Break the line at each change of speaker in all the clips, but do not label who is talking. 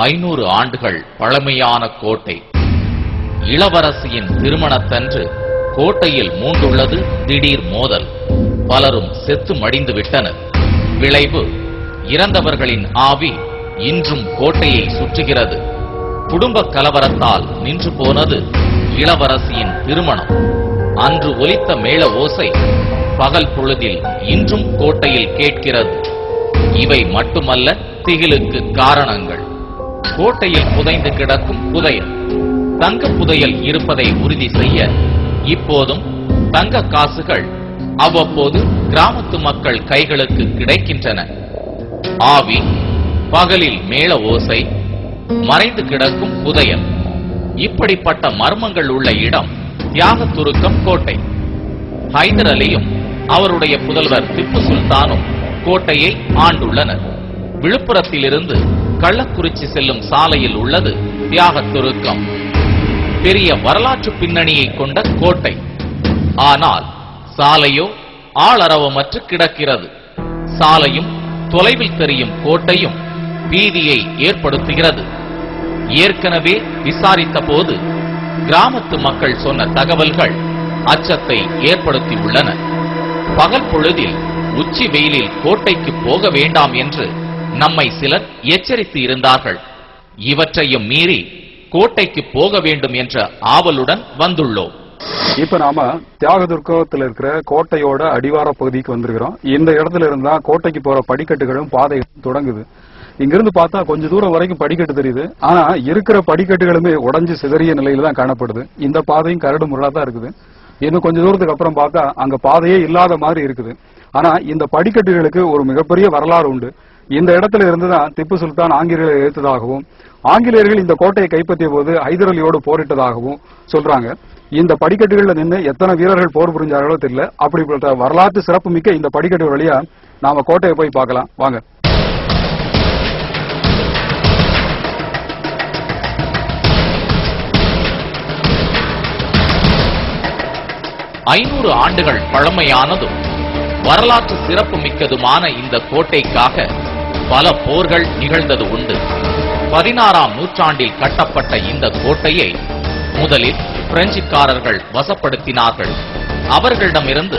500 ஆண்டுகள் பழமையான கோட்டை. இளவரசியின் திருமணத்தன்று கோட்டையில் மூண்டுள்ளது திடீர் மோதல். பலரும் செத்து மடிந்து விட்டனர். விளைவு, இறந்தவர்களின் ஆவி இன்றும் கோட்டையை சுற்றுகிறது. குடும்ப கலவரத்தால் நின்று போனது இளவரசியின் திருமணம். அன்று ஒலித்த மேள ஓசை பகல் பொழுதில் இன்றும் கோட்டையில் கேட்கிறது. இவை மட்டுமல்ல திகிலுக்கு காரணங்கள். கோட்டையில் புதைந்து கிடக்கும் புதையல். தங்க புதையல் இருப்பதை உறுதி செய்ய இப்போதும் தங்க காசுகள் அவ்வப்போது கிராமத்து மக்கள் கைகளுக்கு கிடைக்கின்றன. ஆவி, பகலில் மேள ஓசை, மறைந்து கிடக்கும் புதையல், இப்படிப்பட்ட மர்மங்கள் உள்ள இடம் தியாகத்துருக்கம் கோட்டை. ஹைதர் அலியும் அவருடைய புதல்வர் திப்பு சுல்தானும் கோட்டையை ஆண்டுள்ளனர். விழுப்புரத்திலிருந்து கள்ளக்குறிச்சி செல்லும் சாலையில் உள்ளது தியாகத்துருக்கம். பெரிய வரலாற்று பின்னணியை கொண்ட கோட்டை. ஆனால் சாலையோ ஆளரவமற்று கிடக்கிறது. சாலையும் தொலைவில் தெரியும் கோட்டையும் பீதியை ஏற்படுத்துகிறது. ஏற்கனவே விசாரித்த போது கிராமத்து மக்கள் சொன்ன தகவல்கள் அச்சத்தை ஏற்படுத்தியுள்ளன. பகல் பொழுதில் உச்சி வெயிலில் கோட்டைக்கு போக வேண்டாம் என்று நம்மை சிலர் எச்சரித்து இருந்தார்கள். இவற்றையும் மீறி கோட்டைக்கு போக வேண்டும் என்ற ஆவலுடன் வந்துள்ளோம்.
இப்ப நாம தியாகதுர்கத்தில் இருக்கிற கோட்டையோட அடிவார பகுதிக்கு வந்திருக்கிறோம். இந்த இடத்துல இருந்தா கோட்டைக்கு போற படிக்கட்டுகளும் பாதைகளும் தொடங்குது. இங்கிருந்து பார்த்தா கொஞ்ச தூரம் வரைக்கும் படிக்கட்டு தெரியுது. ஆனா இருக்கிற படிக்கட்டுகளுமே உடைஞ்சு சிதறிய நிலையில தான் காணப்படுது. இந்த பாதையும் கரடு முரடா தான் இருக்குது. இன்னும் கொஞ்ச தூரத்துக்கு அப்புறம் பார்த்தா அங்க பாதையே இல்லாத மாதிரி இருக்குது. ஆனா இந்த படிக்கட்டுகளுக்கு ஒரு மிகப்பெரிய வரலாறு உண்டு. இந்த இடத்துல இருந்துதான் திப்பு சுல்தான் ஆங்கிலேயர்களை எதிர்த்ததாகவும், ஆங்கிலேயர்கள் இந்த கோட்டையை கைப்பற்றிய போது ஹைதர் அலியோடு போரிட்டதாகவும் சொல்றாங்க. இந்த படிக்கட்டுகள்ல நின்று எத்தனை வீரர்கள் போர் புரிஞ்சார்களோ தெரியல. அப்படிப்பட்ட வரலாற்று சிறப்பு மிக்க இந்த படிக்கட்டு வழியா நாம கோட்டையை போய் பார்க்கலாம் வாங்க.
ஐநூறு ஆண்டுகள் பழமையானதும் வரலாற்று சிறப்பு மிக்கதுமான இந்த கோட்டைக்காக பல போர்கள் நிகழ்ந்தது உண்டு. 16ஆம் நூற்றாண்டில் கட்டப்பட்ட இந்த கோட்டையை முதலில் பிரெஞ்சுக்காரர்கள் வசப்படுத்தினார்கள். அவர்களிடமிருந்து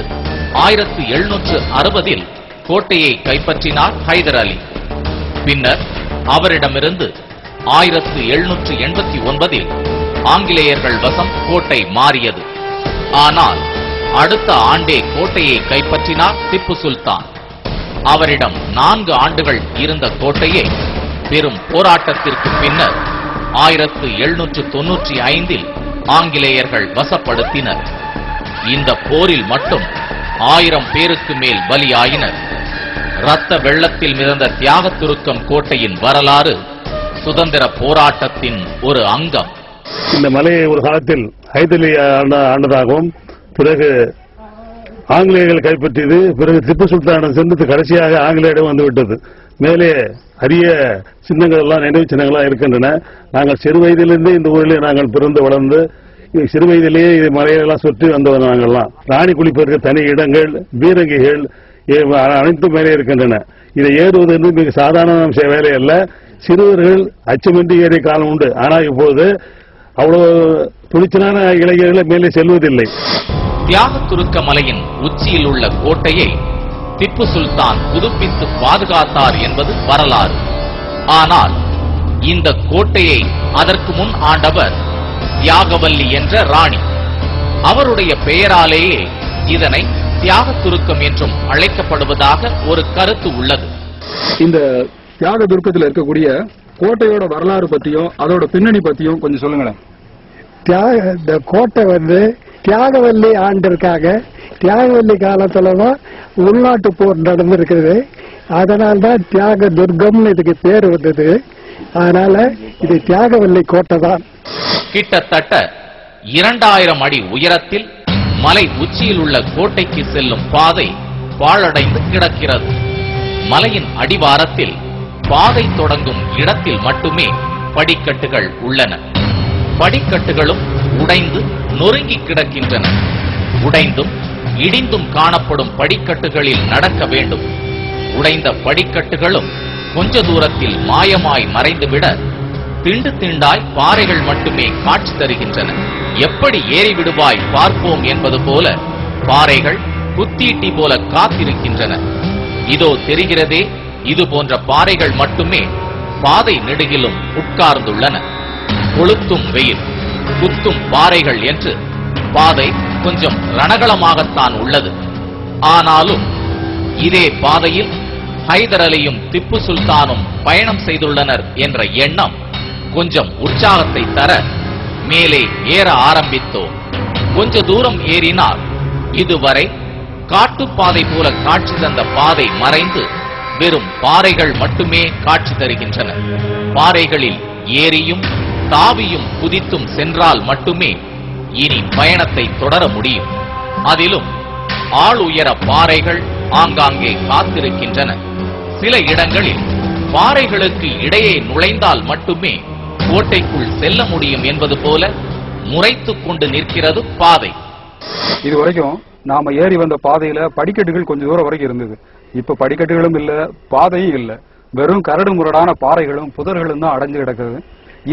1760இல் கோட்டையை கைப்பற்றினார் ஹைதர் அலி. பின்னர் அவரிடமிருந்து 1789இல் ஆங்கிலேயர்கள் வசம் கோட்டை மாறியது. ஆனால் அடுத்த ஆண்டே கோட்டையை கைப்பற்றினார் திப்பு சுல்தான். அவரிடம் 4 ஆண்டுகள் இருந்த கோட்டையை பெரும் போராட்டத்திற்கு பின்னர் 1795இல் ஆங்கிலேயர்கள் வசப்படுத்தினர். இந்த போரில் மட்டும் 1000 பேருக்கு மேல் பலியாயினர். இரத்த வெள்ளத்தில் மிதந்த தியாகத்துருக்கம் கோட்டையின் வரலாறு சுதந்திர போராட்டத்தின் ஒரு அங்கம்.
இந்த மலையை ஒரு காலத்தில் ஹைதர் அலி ஆண்டதாகவும், பிறகு ஆங்கிலேயர்கள் கைப்பற்றியது, பிறகு திப்பு சுல்தானிடம் சென்று கடைசியாக ஆங்கிலேயரிடம் வந்துவிட்டது. மேலே அரிய சின்னங்கள் எல்லாம், நினைவு சின்னங்களாக இருக்கின்றன. நாங்கள் சிறு வயதிலிருந்து இந்த ஊரிலே நாங்கள் பிறந்து வளர்ந்து சிறு வயதிலேயே மலையெல்லாம் சுற்றி வந்தவர். நாங்கள்லாம் ராணி குளிப்பதற்கு தனி இடங்கள், பீரங்கிகள் அனைத்தும் மேலே இருக்கின்றன. இதை ஏறுவது என்று மிக சாதாரண வேலை அல்ல. சிறுவர்கள் அச்சமின்றி ஏறிய காலம் உண்டு. ஆனால் இப்போது அவ்வளவு துணிச்சலான இளைஞர்களை மேலே செல்வதில்லை.
தியாகத்துருக்க மலையின் உச்சியில் உள்ள கோட்டையை திப்பு சுல்தான் புதுப்பித்து பாதுகாத்தார் என்பது வரலாறு. ஆனால் இந்த கோட்டையை அதற்கு முன் ஆண்டவர் தியாகவல்லி என்ற ராணி. அவருடைய பெயராலேயே இதனை தியாகத்துருக்கம் என்றும் அழைக்கப்படுவதாக ஒரு கருத்து உள்ளது.
இந்த தியாகதுர்க்கத்தில் இருக்கக்கூடிய கோட்டையோட வரலாறு பத்தியும் அதோட பின்னணி பத்தியும் கொஞ்சம் சொல்லுங்களேன்.
இந்த கோட்டை தியாகவல்லி ஆண்டிற்காக, தியாகவல்லி காலத்துலதான் உள்நாட்டு போர் நடந்திருக்கிறது. அதனால்தான் தியாக துர்கம்னு இதுக்கு பேர் வந்தது. அதனால இது தியாகவல்லி கோட்டை தான்.
கிட்டத்தட்ட 2000 அடி உயரத்தில் மலை உச்சியில் உள்ள கோட்டைக்கு செல்லும் பாதை பாழடைந்து கிடக்கிறது. மலையின் அடிவாரத்தில் பாதை தொடங்கும் இடத்தில் மட்டுமே படிக்கட்டுகள் உள்ளன. படிக்கட்டுகளும் உடைந்து நொறுங்கி கிடக்கின்றன. உடைந்தும் இடிந்தும் காணப்படும் படிக்கட்டுகளில் நடக்க வேண்டும். உடைந்த படிக்கட்டுகளும் கொஞ்ச தூரத்தில் மாயமாய் மறைந்துவிட திண்டு திண்டாய் பாறைகள் மட்டுமே காட்சி தருகின்றன. எப்படி ஏறி விடுவாய் பார்ப்போம் என்பது போல பாறைகள் குத்தீட்டி போல காத்திருக்கின்றன. இதோ தெரிகிறதே, இது போன்ற பாறைகள் மட்டுமே பாதை நெடுகிலும் உட்கார்ந்துள்ளன. கொளுத்தும் வெயில், குத்தும் பாறைகள் என்று பாதை கொஞ்சம் ரணகளமாகத்தான் உள்ளது. ஆனாலும் இதே பாதையில் ஹைதர் அலியும் திப்பு சுல்தானும் பயணம் செய்துள்ளனர் என்ற எண்ணம் கொஞ்சம் உற்சாகத்தை தர மேலே ஏற ஆரம்பித்தோம். கொஞ்ச தூரம் ஏறினால் இதுவரை காட்டுப்பாதை போல காட்சி தந்த பாதை மறைந்து வெறும் பாறைகள் மட்டுமே காட்சி தருகின்றன. பாறைகளில் ஏறியும் தாவியும் குதித்தும் சென்றால் மட்டுமே இனி பயணத்தை தொடர முடியும். அதிலும் ஆள் உயர பாறைகள் ஆங்காங்கே காத்திருக்கின்றன. சில இடங்களில் பாறைகளுக்கு இடையே நுழைந்தால் மட்டுமே கோட்டைக்குள் செல்ல முடியும் என்பது போல முறைத்துக் கொண்டு நிற்கிறது பாதை.
இதுவரைக்கும் நாம ஏறி வந்த பாதையில படிக்கட்டுகள் கொஞ்சம் தூரம் வரைக்கும் இருந்தது. இப்ப படிக்கட்டுகளும் இல்ல, பாதையும் இல்ல, வெறும் கரடு முரடான பாறைகளும் புதர்களும் தான் அடைஞ்சு கிடக்குது.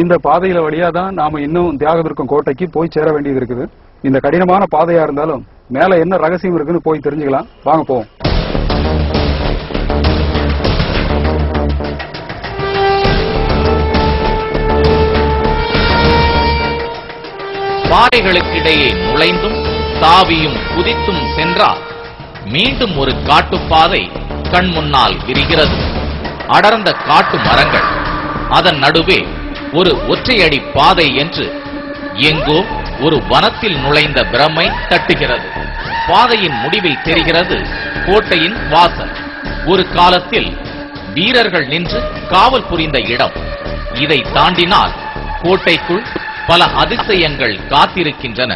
இந்த பாதையில வழியா தான் நாம இன்னும் தியாகதுர்கம் கோட்டைக்கு போய் சேர வேண்டியது இருக்குது. இந்த கடினமான பாதையா இருந்தாலும் மேல என்ன ரகசியம் இருக்குன்னு போய் தெரிஞ்சுக்கலாம். வாங்க போவோம்.
பாறைகளுக்கிடையே நுழைந்தும் தாவியும் குதித்தும் சென்றால் மீண்டும் ஒரு காட்டுப்பாதை கண் முன்னால் விரிகிறது. அடர்ந்த காட்டு மரங்கள், அதன் நடுவே ஒரு ஒற்றையடி பாதை என்று எங்கோ ஒரு வனத்தில் நுழைந்த பிரமை தட்டுகிறது. பாதையின் முடிவில் தெரிகிறது கோட்டையின் வாசல். ஒரு காலத்தில் வீரர்கள் நின்று காவல் புரிந்த இடம். இதை தாண்டினால் கோட்டைக்குள் பல அதிசயங்கள் காத்திருக்கின்றன.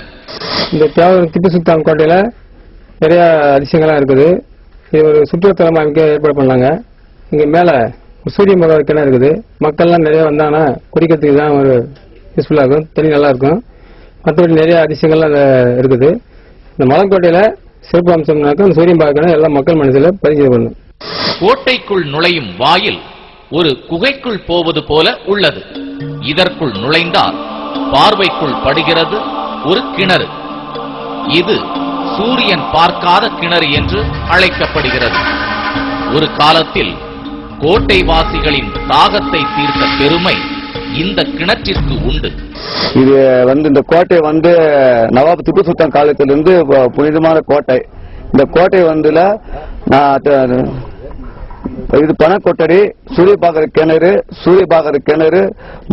இந்த திப்பு சுல்தான் கோட்டையில நிறைய அதிசயங்கள்லாம் இருக்குது. இது ஒரு சுற்றுலாத்தலமா இங்க ஏற்பாடு பண்ணாங்க. இங்க மேல சூரிய மகா கிணறு இருக்குது. மக்கள்லாம் நிறைய வந்தாங்கன்னா குடிக்கிறதுக்கு தான் ஒரு யூஸ்ஃபுல்லா இருக்கும், தண்ணி நல்லா இருக்கும். மற்றபடி நிறைய அதிசயங்கள்லாம் இருக்குது. இந்த மலைக்கோட்டையில சிறப்பு அம்சம்னாக்க அந்த சூரிய மகா கிணறு எல்லா மக்கள் மனசுல பதிவு பண்ணும்.
கோட்டைக்குள் நுழையும் வாயில் ஒரு குகைக்குள் போவது போல உள்ளது. இதற்குள் நுழைந்தால் பார்வைக்குள் படுகிறது ஒரு கிணறு. இது சூரியன் பார்க்காத கிணறு என்று அழைக்கப்படுகிறது. ஒரு காலத்தில் கோட்டை வாசிகளின் தாகத்தை தீர்த்த பெருமை இந்த கிணற்றிற்கு உண்டு.
இது இந்த கோட்டை நவாப் திப்பு சுல்தான் காலத்திலிருந்து புனிதமான கோட்டை. இந்த கோட்டை இது பணக்கொட்டடி, சூரியபாகர் கிணறு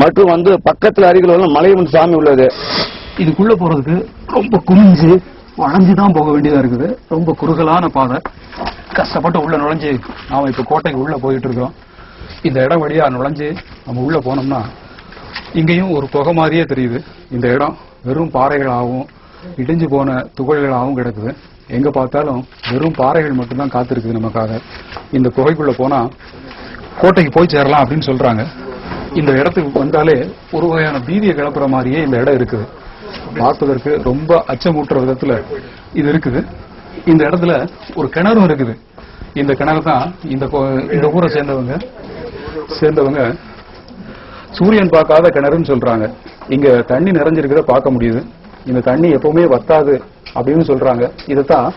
மற்றும் பக்கத்தில் அருகில் உள்ள மலையம்மன் சாமி உள்ளது.
இதுக்குள்ள போறதுக்கு ரொம்ப குனிஞ்சு வளைஞ்சுதான் போக வேண்டியதா இருக்குது. ரொம்ப குறுகலான பாதை. கஷ்டப்பட்டு உள்ள நுழைஞ்சு நாம இப்ப கோட்டைக்கு உள்ள போயிட்டு இருக்கோம். இந்த இடம் வழியா நுழைஞ்சு நம்ம உள்ள போனோம்னா இங்கேயும் ஒரு குகை மாதிரியே தெரியுது. இந்த இடம் வெறும் பாறைகளாகவும் இடிஞ்சு போன துகள்களாகவும் கிடக்குது. எங்க பார்த்தாலும் வெறும் பாறைகள் மட்டும்தான் காத்திருக்குது நமக்காக. இந்த குகைக்குள்ள போனா கோட்டைக்கு போய் சேரலாம் அப்படின்னு சொல்றாங்க. இந்த இடத்துக்கு வந்தாலே ஒரு வகையான பீதியை கிளப்புற மாதிரியே இந்த இடம் இருக்குது. பார்ப்பதற்கு ரொம்ப அச்சமூட்டுற விதத்துல இது இருக்குது. இந்த இடத்துல ஒரு கிணறும் இருக்குது. இந்த கிணறு தான் இந்த ஊரை சேர்ந்தவங்க சூரியன் பார்க்காத கிணறுன்னு சொல்றாங்க. இங்க தண்ணி நிறைஞ்சிருக்கிறத பார்க்க முடியுது. இந்த தண்ணி எப்பவுமே வத்தாது அப்படின்னு சொல்றாங்க. இதைத்தான்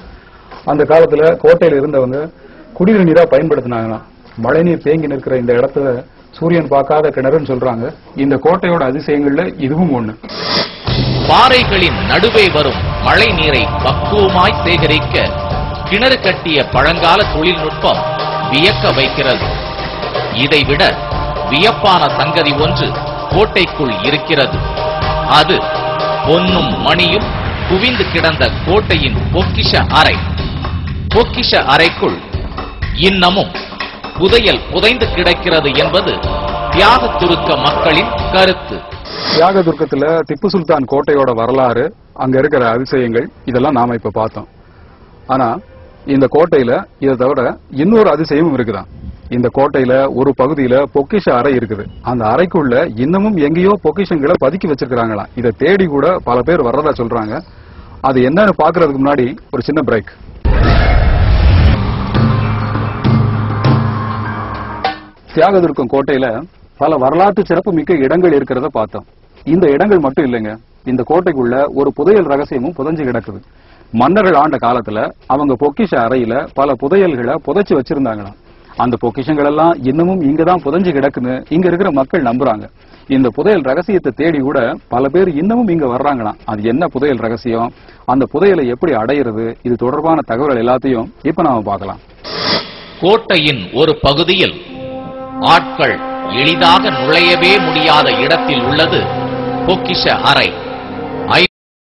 அந்த காலத்துல கோட்டையில இருந்தவங்க குடிநீர் நீரா பயன்படுத்தினாங்களாம். மழைநீர் தேங்கி நிற்கிற இந்த இடத்துல சூரியன் பார்க்காத கிணறுன்னு சொல்றாங்க. இந்த கோட்டையோட அதிசயங்கள்ல இதுவும் ஒண்ணு.
பாறைகளின் நடுவே வரும் மழை நீரை பக்குவமாய் சேகரிக்க கிணறு கட்டிய பழங்கால தொழில்நுட்பம் வியக்க வைக்கிறது. இதைவிட வியப்பான சங்கதி ஒன்று கோட்டைக்குள் இருக்கிறது. அது பொன்னும் மணியும் குவிந்து கிடந்த கோட்டையின் பொக்கிஷ அறை. பொக்கிஷ அறைக்குள் இன்னமும் புதையல் புதைந்து கிடக்கிறது என்பது தியாகதுர்க்க மக்களின் கருத்து.
தியாகதுர்க்கத்துல திப்பு சுல்தான் கோட்டையோட வரலாறு, அங்க இருக்கிற அதிசயங்கள் இதெல்லாம் நாம இப்ப பார்த்தோம். ஆனா இந்த கோட்டையில இதை தவிர இன்னொரு அதிசயமும் இருக்குதான். இந்த கோட்டையில ஒரு பகுதியில பொக்கிஷ அறை இருக்குது. அந்த அறைக்குள்ள இன்னமும் எங்கேயோ பொக்கிஷங்களை பதுக்கி வச்சிருக்காங்களாம். இதை தேடி கூட பல பேர் வர்றதா சொல்றாங்க. அது என்னன்னு பாக்குறதுக்கு முன்னாடி ஒரு சின்ன பிரேக். தியாகதுர்க்கம் கோட்டையில பல வரலாற்று சிறப்பு மிக்க இடங்கள் இருக்கிறத பார்த்தோம். இந்த இடங்கள் மட்டும் இல்லைங்க, இந்த கோட்டைக்குள்ள ஒரு புதையல் ரகசியமும் புதைஞ்சு கிடக்குது. மன்னர்கள் ஆண்ட காலத்துல அவங்க பொக்கிஷ அறையில பல புதையல்களை புதைச்சு வச்சிருந்தாங்களாம். அந்த பொக்கிஷங்கள் எல்லாம் இன்னமும் இங்கதான் புதைஞ்சு கிடக்குன்னு இங்க இருக்கிற மக்கள் நம்புறாங்க. இந்த புதையல் ரகசியத்தை தேடி கூட பல பேர் இன்னமும் இங்க வர்றாங்களாம். அது என்ன புதையல் ரகசியம், அந்த புதையலை எப்படி அடையிறது, இது தொடர்பான தகவல் எல்லாத்தையும் இப்ப நாம பார்க்கலாம்.
கோட்டையின் ஒரு பகுதியில் ஆட்கள் எளிதாக நுழையவே முடியாத இடத்தில் உள்ளது பொக்கிஷ அறை.